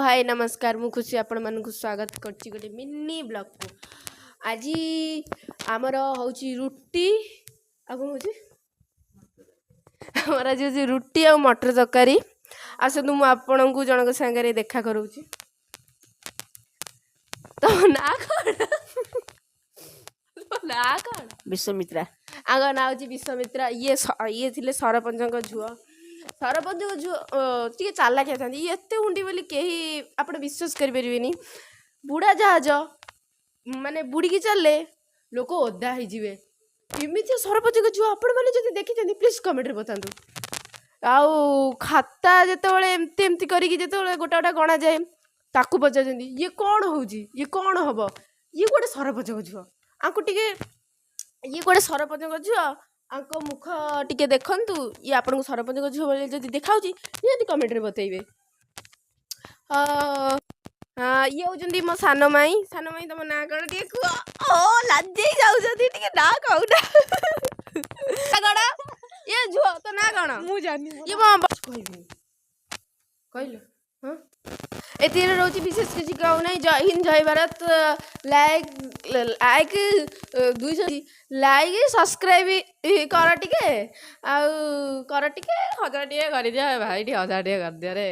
हाय नमस्कार मु खुशी आपण मानक स्वागत करछि गोटे मिनी ब्लॉग को। आज आमर होची रुटी आ कोन होची हमर आज होची रुटी आ मटर तरकारी। आसतु मु आपण को जनक संगे देखा करूची। तो ना कोन ना कोन विश्वामित्रा आग ना होची विश्वामित्रा। ये थिले सरपंच झुआ सरपंच झुआ टे चालाक था ये एत हुंडी बोली कहीं आप विश्वास करें। बुढ़ा जहाज माने बुड़ी चलले लोक ओदा होमती सरपंच झुआ आपण मैंने देखी प्लीज कमेंट बतातु। आउ खाता जिते एमती करके गोटे गोटे गणा जाए ताकू पचार ये कौन हो ये कौन हम ये गोटे सरपंच झुआ आंकु टे ये गोटे सरपंच झुआ आंक मुख टिके देखंतु ये आपन सरपंच झुआ जदि देखा निहाती कमेंट रे बतइबे। ये होजंदी मो सान माई तुम ना कण टिके कुआ ओ लाजै जाउजंदी टिके ना कहूना कण ये झुआ तो ना कण मु जानी ये मो कहबे कहलो हां एतिर रोची विशेष किसी कहू नहीं। जय हिंद जय भारत। लाइक 200 लाइक सब्सक्राइब कर टिके आ कर टिके 1000 टिके कर दिया भाई 1000 टिके कर दिया रे।